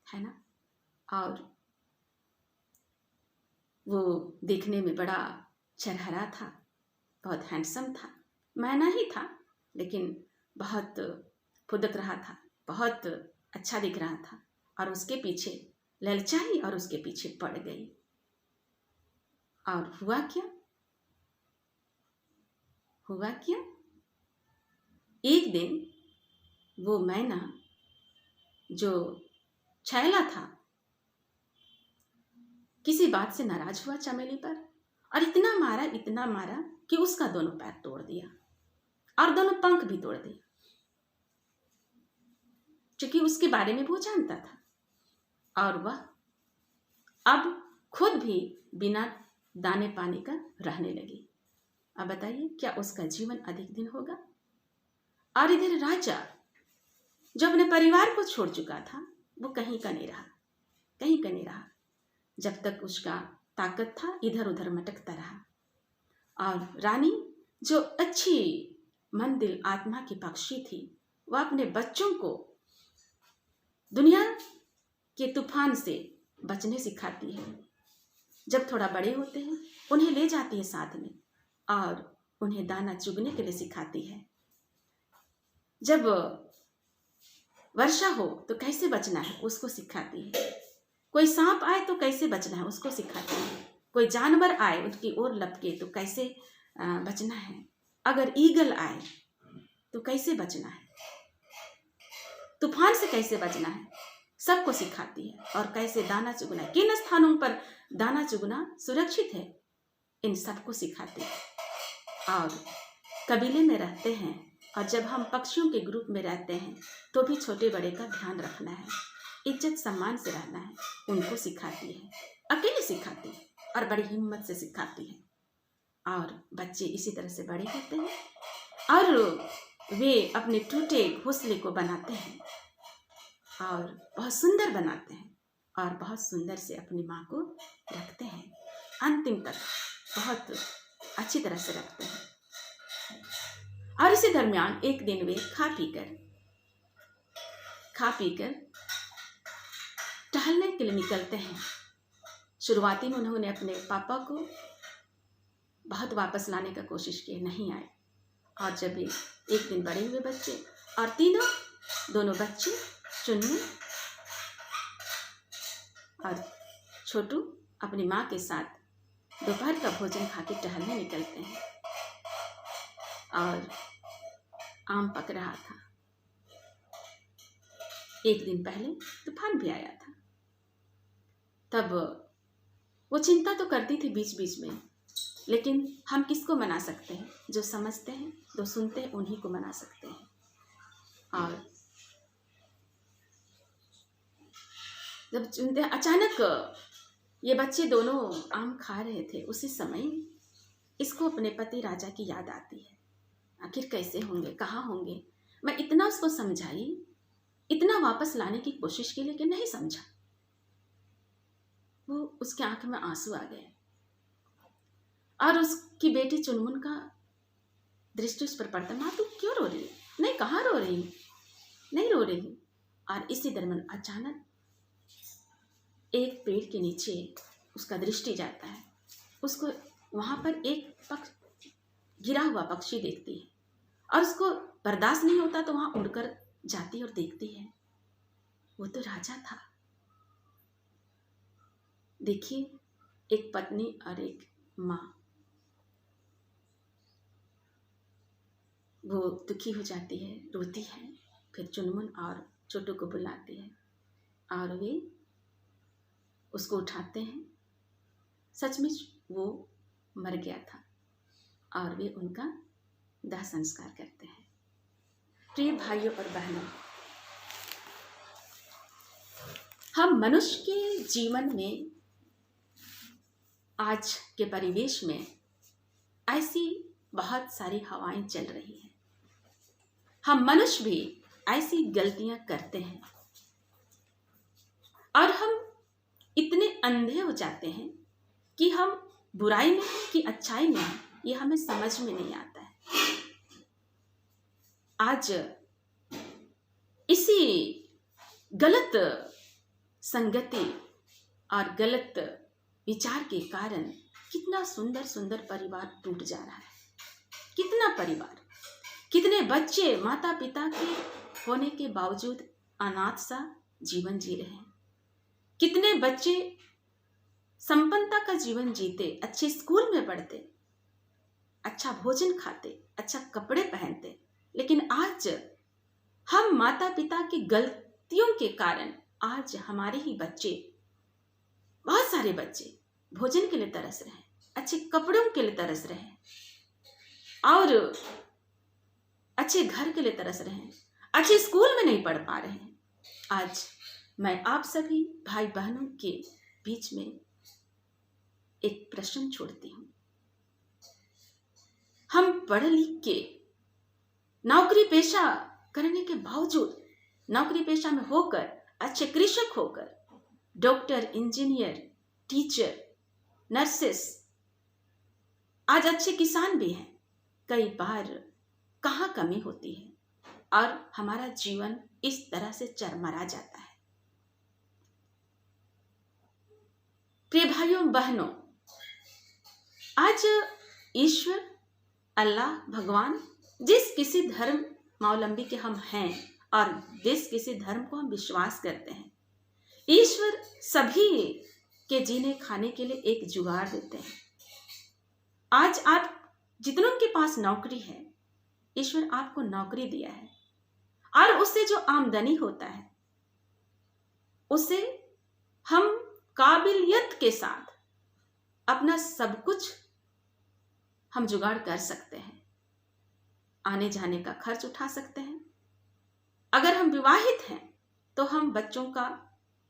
है ना। और वो देखने में बड़ा चरहरा था, बहुत हैंडसम था, मैना ही था, लेकिन बहुत फुदक रहा था, बहुत अच्छा दिख रहा था, और उसके पीछे ललचाई और उसके पीछे पड़ गई। और हुआ क्या, हुआ क्या, एक दिन वो मैना जो छैला था किसी बात से नाराज हुआ चमेली पर, और इतना मारा कि उसका दोनों पैर तोड़ दिया और दोनों पंख भी तोड़ दिया, क्योंकि उसके बारे में वो जानता था। और वह अब खुद भी बिना दाने पानी का रहने लगी। अब बताइए, क्या उसका जीवन अधिक दिन होगा? और इधर राजा जो अपने परिवार को छोड़ चुका था, वो कहीं का नहीं रहा, कहीं का नहीं रहा। जब तक उसका ताकत था, इधर उधर मटकता रहा। और रानी जो अच्छी मन दिल आत्मा की पक्षी थी, वह अपने बच्चों को दुनिया कि तूफान से बचने सिखाती है। जब थोड़ा बड़े होते हैं उन्हें ले जाती है साथ में और उन्हें दाना चुगने के लिए सिखाती है। जब वर्षा हो तो कैसे बचना है उसको सिखाती है। कोई सांप आए तो कैसे बचना है उसको सिखाती है। कोई जानवर आए उसकी ओर लपके तो कैसे बचना है। अगर ईगल आए तो कैसे बचना है, तूफान से कैसे बचना है, सबको सिखाती है। और कैसे दाना चुगना है, किन स्थानों पर दाना चुगना सुरक्षित है, इन सबको सिखाती है। और कबीले में रहते हैं और जब हम पक्षियों के ग्रुप में रहते हैं तो भी छोटे बड़े का ध्यान रखना है, इज्जत सम्मान से रहना है, उनको सिखाती है। अकेले सिखाती है और बड़ी हिम्मत से सिखाती है। और बच्चे इसी तरह से बड़े होते हैं और वे अपने टूटे घोंसले को बनाते हैं और बहुत सुंदर बनाते हैं और बहुत सुंदर से अपनी माँ को रखते हैं, अंतिम तक बहुत अच्छी तरह से रखते हैं। और इसी दरमियान एक दिन वे खा पीकर टहलने के लिए निकलते हैं। शुरुआती में उन्होंने अपने पापा को बहुत वापस लाने का कोशिश की, नहीं आए। और जब एक दिन बड़े हुए बच्चे और दोनों बच्चे चुन्नू और छोटू अपनी माँ के साथ दोपहर का भोजन खा के टहलने निकलते हैं। और आम पक रहा था। एक दिन पहले तूफान भी आया था। तब वो चिंता तो करती थी बीच बीच में, लेकिन हम किसको मना सकते हैं, जो समझते हैं, जो सुनते हैं, उन्हीं को मना सकते हैं। और जब चुनते अचानक ये बच्चे दोनों आम खा रहे थे, उसी समय इसको अपने पति राजा की याद आती है। आखिर कैसे होंगे, कहाँ होंगे। मैं इतना उसको समझाई, इतना वापस लाने की कोशिश की, लेकिन नहीं समझा। वो उसके आंख में आंसू आ गए और उसकी बेटी चुनमुन का दृष्टि उस पर पड़ता। माँ तू क्यों रो रही है? नहीं, कहाँ रो रही, नहीं रो रही। और इसी दरमियान अचानक एक पेड़ के नीचे उसका दृष्टि जाता है। उसको वहां पर एक गिरा हुआ पक्षी देखती है और उसको बर्दाश्त नहीं होता, तो वहां उड़कर जाती और देखती है। वो तो राजा था। देखिए, एक पत्नी और एक माँ, वो दुखी हो जाती है, रोती है। फिर चुनमुन और छोटू को बुलाती है और वे उसको उठाते हैं। सचमुच वो मर गया था और वे उनका दाह संस्कार करते हैं। प्रिय भाइयों और बहनों, हम मनुष्य के जीवन में, आज के परिवेश में ऐसी बहुत सारी हवाएं चल रही हैं। हम मनुष्य भी ऐसी गलतियां करते हैं और हम इतने अंधे हो जाते हैं कि हम बुराई में हैं कि अच्छाई में हैं, ये हमें समझ में नहीं आता है। आज इसी गलत संगति और गलत विचार के कारण कितना सुंदर सुंदर परिवार टूट जा रहा है। कितना परिवार, कितने बच्चे माता पिता के होने के बावजूद अनाथ सा जीवन जी रहे हैं। कितने बच्चे संपन्नता का जीवन जीते, अच्छे स्कूल में पढ़ते, अच्छा भोजन खाते, अच्छा कपड़े पहनते, लेकिन आज हम माता पिता की गलतियों के कारण आज हमारे ही बच्चे, बहुत सारे बच्चे भोजन के लिए तरस रहे हैं, अच्छे कपड़ों के लिए तरस रहे हैं और अच्छे घर के लिए तरस रहे हैं, अच्छे स्कूल में नहीं पढ़ पा रहे हैं। आज मैं आप सभी भाई बहनों के बीच में एक प्रश्न छोड़ती हूँ। हम पढ़ लिख के नौकरी पेशा करने के बावजूद, नौकरी पेशा में होकर, अच्छे कृषक होकर, डॉक्टर, इंजीनियर, टीचर, नर्सेस, आज अच्छे किसान भी हैं, कई बार कहाँ कमी होती है और हमारा जीवन इस तरह से चरमरा जाता है। प्रिय भाइयों बहनों, आज ईश्वर, अल्लाह, भगवान, जिस किसी धर्मावलंबी के हम हैं और जिस किसी धर्म को हम विश्वास करते हैं, ईश्वर सभी के जीने खाने के लिए एक जुगाड़ देते हैं। आज आप जितनों के पास नौकरी है, ईश्वर आपको नौकरी दिया है और उससे जो आमदनी होता है उससे हम काबिलियत के साथ अपना सब कुछ हम जुगाड़ कर सकते हैं। आने जाने का खर्च उठा सकते हैं। अगर हम विवाहित हैं तो हम बच्चों का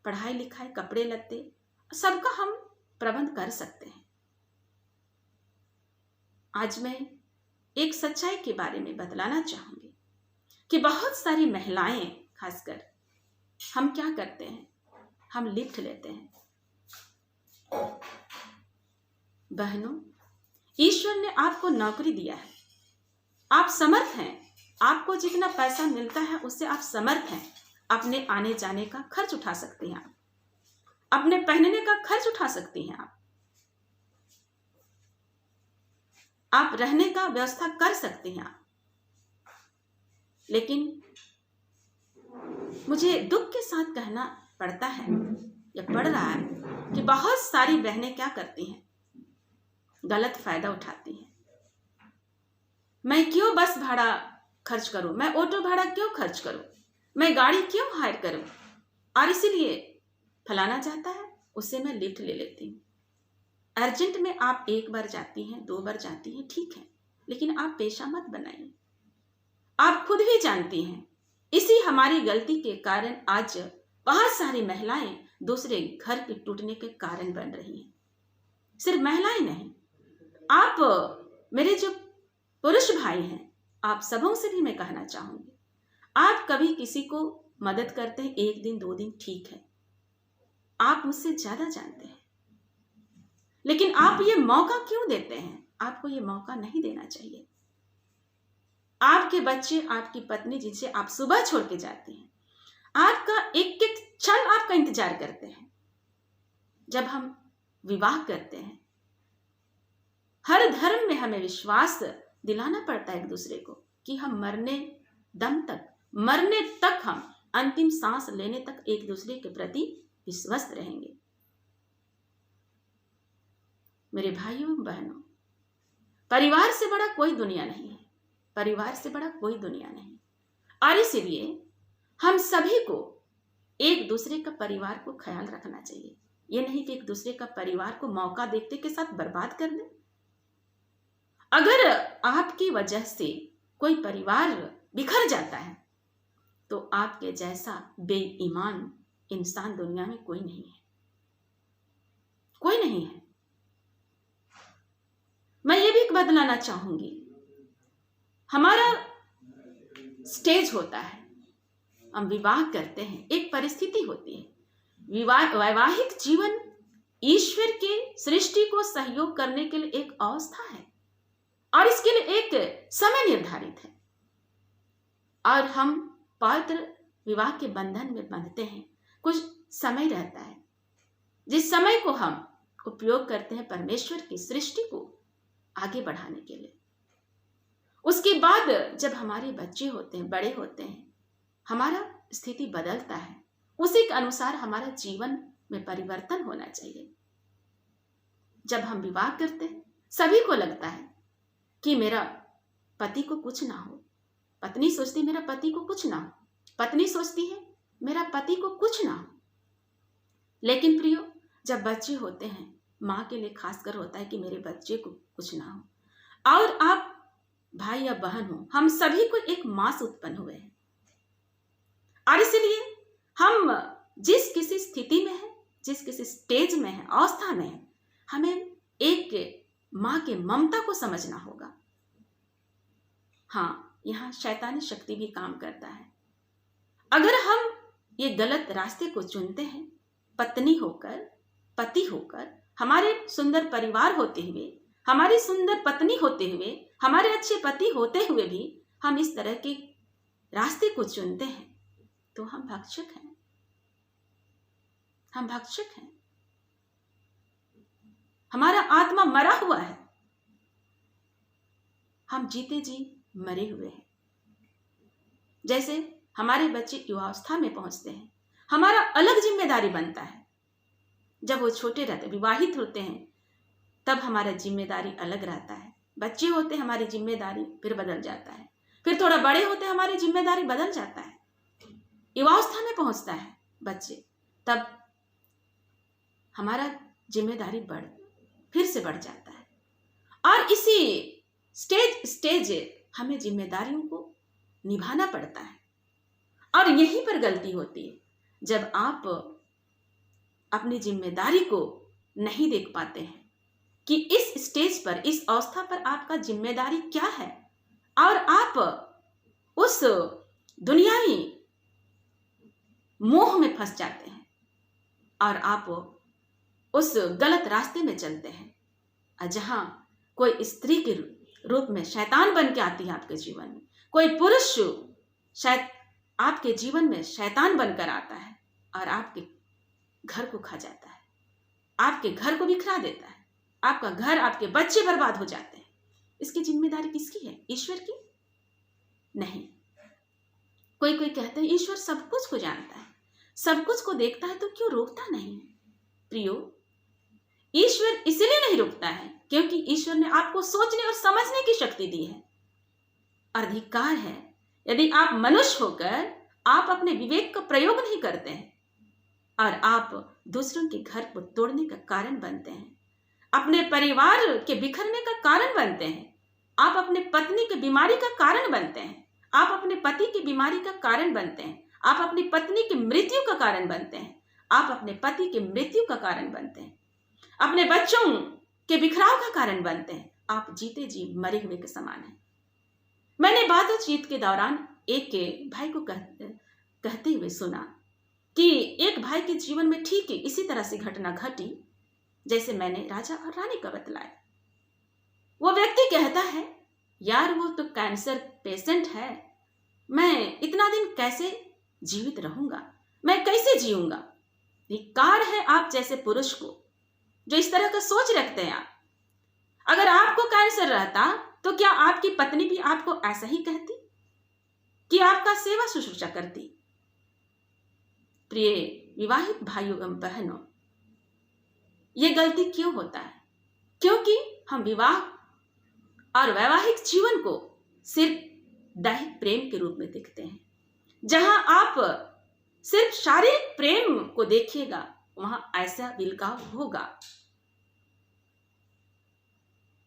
पढ़ाई लिखाई, कपड़े लत्ते सबका हम प्रबंध कर सकते हैं। आज मैं एक सच्चाई के बारे में बतलाना चाहूंगी कि बहुत सारी महिलाएं, खासकर हम क्या करते हैं, हम लिफ्ट लेते हैं। बहनों, ईश्वर ने आपको नौकरी दिया है, आप समर्थ हैं। आपको जितना पैसा मिलता है उससे आप समर्थ हैं। अपने आने जाने का खर्च उठा सकती हैं, आप अपने पहनने का खर्च उठा सकती हैं, आप रहने का व्यवस्था कर सकती हैं आप। लेकिन मुझे दुख के साथ कहना पड़ता है या पड़ रहा है कि बहुत सारी बहनें क्या करती हैं, गलत फायदा उठाती हैं। मैं क्यों बस भाड़ा खर्च करूं, मैं ऑटो भाड़ा क्यों खर्च करूं, मैं गाड़ी क्यों हायर करूं, और इसीलिए फलाना चाहता है उससे मैं लिफ्ट ले लेती हूँ। अर्जेंट में आप एक बार जाती हैं, 2 बार जाती हैं, ठीक है, लेकिन आप पेशा मत बनाइए। आप खुद ही जानती हैं, इसी हमारी गलती के कारण आज बहुत सारी महिलाएं दूसरे घर के टूटने के कारण बन रही हैं। सिर्फ महिलाएं नहीं, आप मेरे जो पुरुष भाई हैं, आप सबों से भी मैं कहना चाहूंगी, आप कभी किसी को मदद करते हैं 1 दिन 2 दिन, ठीक है, आप मुझसे ज्यादा जानते हैं, लेकिन आप ये मौका क्यों देते हैं? आपको ये मौका नहीं देना चाहिए। आपके बच्चे, आपकी पत्नी जिनसे आप सुबह छोड़ के जाती हैं, आपका एक एक क्षण आपका इंतजार करते हैं। जब हम विवाह करते हैं, हर धर्म में हमें विश्वास दिलाना पड़ता है एक दूसरे को कि हम मरने तक हम अंतिम सांस लेने तक एक दूसरे के प्रति विश्वस्त रहेंगे। मेरे भाइयों बहनों, परिवार से बड़ा कोई दुनिया नहीं है, परिवार से बड़ा कोई दुनिया नहीं। और इसलिए हम सभी को एक दूसरे का परिवार को ख्याल रखना चाहिए। ये नहीं कि एक दूसरे का परिवार को मौका देखते के साथ बर्बाद कर दें। अगर आपकी वजह से कोई परिवार बिखर जाता है तो आपके जैसा बेईमान इंसान दुनिया में कोई नहीं है, कोई नहीं है। मैं ये भी बदलाना चाहूंगी, हमारा स्टेज होता है, हम विवाह करते हैं, एक परिस्थिति होती है। वैवाहिक जीवन ईश्वर के सृष्टि को सहयोग करने के लिए एक अवस्था है और इसके लिए एक समय निर्धारित है, और हम पवित्र विवाह के बंधन में बंधते हैं। कुछ समय रहता है जिस समय को हम उपयोग करते हैं परमेश्वर की सृष्टि को आगे बढ़ाने के लिए। उसके बाद जब हमारे बच्चे होते हैं, बड़े होते हैं, हमारा स्थिति बदलता है, उसी के अनुसार हमारा जीवन में परिवर्तन होना चाहिए। जब हम विवाह करते हैं, सभी को लगता है कि मेरा पति को कुछ ना हो, पत्नी सोचती मेरा पति को कुछ ना हो, पत्नी सोचती है मेरा पति को कुछ ना हो। लेकिन प्रियो, जब बच्चे होते हैं, माँ के लिए खासकर होता है कि मेरे बच्चे को कुछ ना हो। और आप भाई या बहन हो, हम सभी को एक माँ से उत्पन्न हुए हैं, और इसलिए हम जिस किसी स्थिति में है, जिस किसी स्टेज में है, अवस्था में है, हमें एक माँ के ममता को समझना होगा। हाँ, यहाँ शैतानी शक्ति भी काम करता है। अगर हम ये गलत रास्ते को चुनते हैं, पत्नी होकर, पति होकर, हमारे सुंदर परिवार होते हुए, हमारी सुंदर पत्नी होते हुए, हमारे अच्छे पति होते हुए भी हम इस तरह के रास्ते को चुनते हैं, तो हम भक्षक हैं, हम भक्षक हैं। हमारा आत्मा मरा हुआ है, हम जीते जी मरे हुए हैं। जैसे हमारे बच्चे युवावस्था में पहुंचते हैं, हमारा अलग जिम्मेदारी बनता है। जब वो छोटे रहते, विवाहित होते हैं, तब हमारा जिम्मेदारी अलग रहता है। बच्चे होते हमारी जिम्मेदारी फिर बदल जाता है, फिर थोड़ा बड़े होते हमारी जिम्मेदारी बदल जाता है। युवावस्था में पहुंचता है बच्चे, तब हमारा जिम्मेदारी फिर से बढ़ जाता है। और इसी स्टेज हमें जिम्मेदारियों को निभाना पड़ता है। और यहीं पर गलती होती है, जब आप अपनी जिम्मेदारी को नहीं देख पाते हैं कि इस स्टेज पर, इस अवस्था पर आपका जिम्मेदारी क्या है, और आप उस दुनियावी मोह में फंस जाते हैं और आप उस गलत रास्ते में चलते हैं, जहां कोई स्त्री के रूप में शैतान बन के आती है आपके जीवन में, कोई पुरुष शायद आपके जीवन में शैतान बनकर आता है और आपके घर को खा जाता है, आपके घर को बिखरा देता है, आपका घर, आपके बच्चे बर्बाद हो जाते हैं। इसकी जिम्मेदारी किसकी है? ईश्वर की? नहीं। कोई कहते हैं ईश्वर सब कुछ को जानता है, सब कुछ को देखता है, तो क्यों रोकता नहीं है? प्रियो, ईश्वर इसलिए नहीं रोकता है क्योंकि ईश्वर ने आपको सोचने और समझने की शक्ति दी है, अधिकार है। यदि आप मनुष्य होकर आप अपने विवेक का प्रयोग नहीं करते हैं और आप दूसरों के घर को तोड़ने का कारण बनते हैं, अपने परिवार के बिखरने का कारण बनते हैं, आप अपने पत्नी की बीमारी का कारण बनते हैं, आप अपने पति की बीमारी का कारण बनते हैं, आप अपनी पत्नी की मृत्यु का कारण बनते हैं, आप अपने पति की मृत्यु का कारण बनते हैं, अपने बच्चों के बिखराव का कारण बनते हैं। आप जीते जी मरे हुए के समान हैं। मैंने बातचीत के दौरान एक के भाई को कहते हुए सुना कि एक भाई के जीवन में ठीक है इसी तरह से घटना घटी जैसे मैंने राजा और रानी का बतलाया। वो व्यक्ति कहता है, यार वो तो कैंसर पेशेंट है, मैं इतना दिन कैसे जीवित रहूंगा, मैं कैसे जीऊंगा। धिक्कार है आप जैसे पुरुष को जो इस तरह का सोच रखते हैं। आप अगर आपको कैंसर रहता तो क्या आपकी पत्नी भी आपको ऐसा ही कहती कि आपका सेवा शुश्रूषा करती? प्रिय विवाहित भाइयों एवं बहनों, ये गलती क्यों होता है? क्योंकि हम विवाह और वैवाहिक जीवन को सिर्फ दैहिक प्रेम के रूप में देखते हैं। जहां आप सिर्फ शारीरिक प्रेम को देखिएगा वहां ऐसा विलकाव होगा।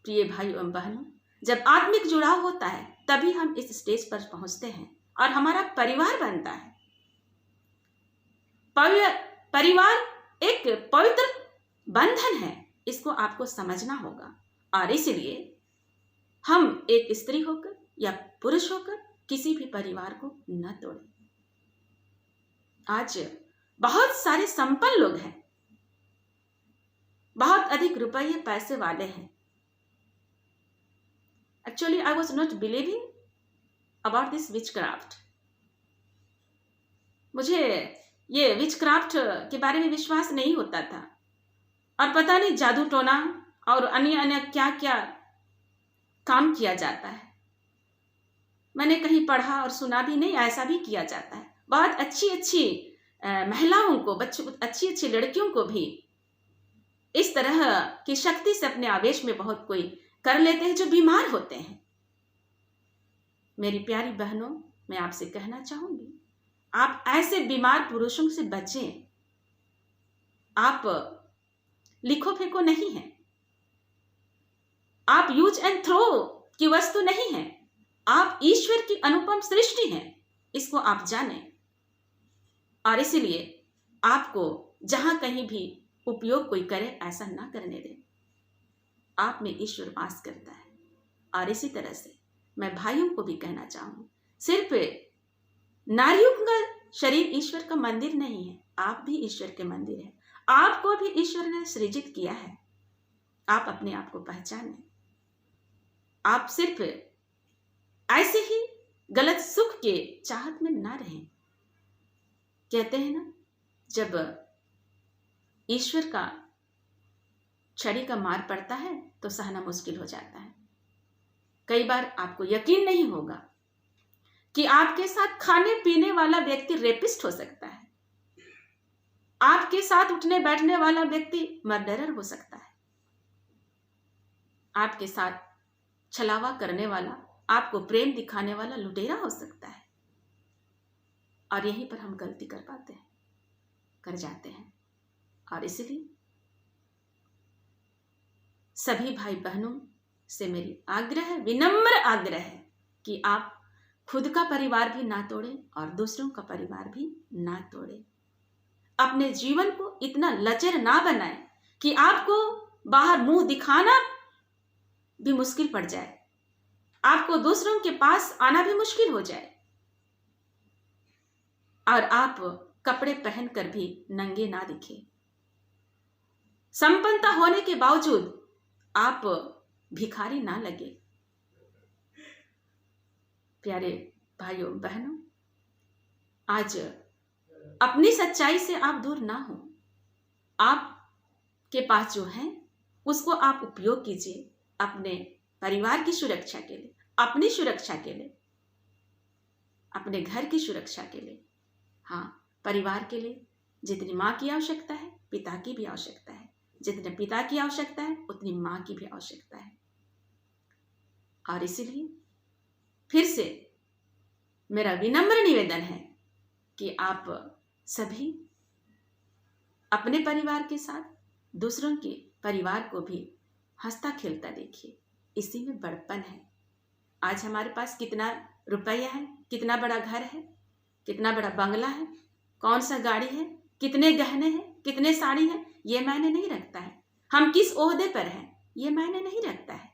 प्रिय भाइयों एवं बहनों, जब आत्मिक जुड़ाव होता है तभी हम इस स्टेज पर पहुंचते हैं और हमारा परिवार बनता है। परिवार एक पवित्र बंधन है, इसको आपको समझना होगा। और इसलिए हम एक स्त्री होकर या पुरुष होकर किसी भी परिवार को न तोड़ें। आज बहुत सारे संपन्न लोग हैं, बहुत अधिक रुपये पैसे वाले हैं। Actually, I was not believing about this witchcraft. मुझे ये विचक्राफ्ट के बारे में विश्वास नहीं होता था और पता नहीं जादू टोना और अन्य क्या क्या काम किया जाता है। मैंने कहीं पढ़ा और सुना भी नहीं, ऐसा भी किया जाता है। बहुत अच्छी महिलाओं को, अच्छी लड़कियों को भी इस तरह की शक्ति से अपने आवेश में बहुत कोई कर लेते हैं जो बीमार होते हैं। मेरी प्यारी बहनों, मैं आपसे कहना चाहूंगी, आप ऐसे बीमार पुरुषों से बचें। आप लिखो फेंको नहीं हैं, आप यूज एंड थ्रो की वस्तु नहीं हैं, आप ईश्वर की अनुपम सृष्टि हैं, इसको आप जानें। और इसलिए आपको जहां कहीं भी उपयोग कोई करे ऐसा ना करने दें। आप में ईश्वर वास करता है। और इसी तरह से मैं भाइयों को भी कहना चाहूंगी, सिर्फ नारियों का शरीर ईश्वर का मंदिर नहीं है, आप भी ईश्वर के मंदिर हैं। आपको भी ईश्वर ने सृजित किया है। आप अपने आप को पहचानें। आप सिर्फ ऐसे ही गलत सुख के चाहत में ना रहें। कहते हैं ना, जब ईश्वर का छड़ी का मार पड़ता है तो सहना मुश्किल हो जाता है। कई बार आपको यकीन नहीं होगा कि आपके साथ खाने पीने वाला व्यक्ति रेपिस्ट हो सकता है, आपके साथ उठने बैठने वाला व्यक्ति मर्डरर हो सकता है, आपके साथ छलावा करने वाला, आपको प्रेम दिखाने वाला लुटेरा हो सकता है। और यहीं पर हम गलती कर पाते हैं, कर जाते हैं। और इसलिए सभी भाई बहनों से मेरी आग्रह, विनम्र आग्रह है कि आप खुद का परिवार भी ना तोड़ें और दूसरों का परिवार भी ना तोड़ें। अपने जीवन को इतना लचर ना बनाएं कि आपको बाहर मुंह दिखाना भी मुश्किल पड़ जाए, आपको दूसरों के पास आना भी मुश्किल हो जाए और आप कपड़े पहनकर भी नंगे ना दिखे। संपन्नता होने के बावजूद आप भिखारी ना लगे। प्यारे भाइयों बहनों, आज अपनी सच्चाई से आप दूर ना हो। आपके पास जो है उसको आप उपयोग कीजिए अपने परिवार की सुरक्षा के लिए, अपनी सुरक्षा के लिए, अपने घर की सुरक्षा के लिए। हाँ, परिवार के लिए जितनी माँ की आवश्यकता है पिता की भी आवश्यकता है, जितने पिता की आवश्यकता है उतनी माँ की भी आवश्यकता है। और इसीलिए फिर से मेरा विनम्र निवेदन है कि आप सभी अपने परिवार के साथ दूसरों के परिवार को भी हंसता खेलता देखिए। इसी में बड़पन है। आज हमारे पास कितना रुपया है, कितना बड़ा घर है, कितना बड़ा बंगला है, कौन सा गाड़ी है, कितने गहने हैं, कितने साड़ी हैं, ये मायने नहीं रखता है। हम किस ओहदे पर हैं ये मायने नहीं रखता है।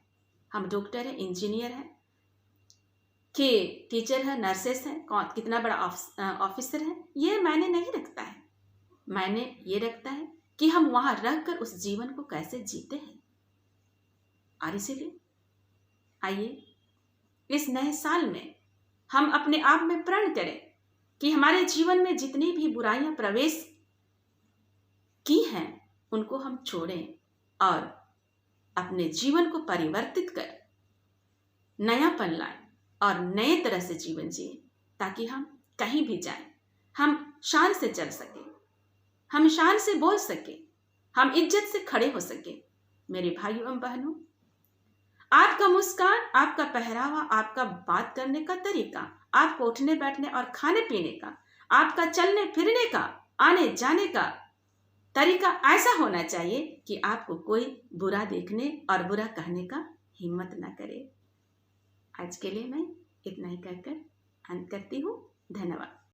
हम डॉक्टर हैं, इंजीनियर हैं, कि टीचर है, नर्सेस हैं, कितना बड़ा ऑफिसर है, ये मायने नहीं रखता है। मायने ये रखता है कि हम वहां रहकर उस जीवन को कैसे जीते हैं। और इसीलिए आइए इस नए साल में हम अपने आप में प्रण करें कि हमारे जीवन में जितनी भी बुराइयां प्रवेश की हैं उनको हम छोड़ें और अपने जीवन को परिवर्तित कर नयापन लाएं और नए तरह से जीवन जिए, ताकि हम कहीं भी जाएं हम शान से चल सके, हम शान से बोल सके, हम इज्जत से खड़े हो सके। मेरे भाइयों एवं बहनों, आपका मुस्कान, आपका पहरावा, आपका बात करने का तरीका, आपको उठने बैठने और खाने पीने का, आपका चलने फिरने का, आने जाने का तरीका ऐसा होना चाहिए कि आपको कोई बुरा देखने और बुरा कहने का हिम्मत ना करे। आज के लिए मैं इतना ही कहकर अंत करती हूँ। धन्यवाद।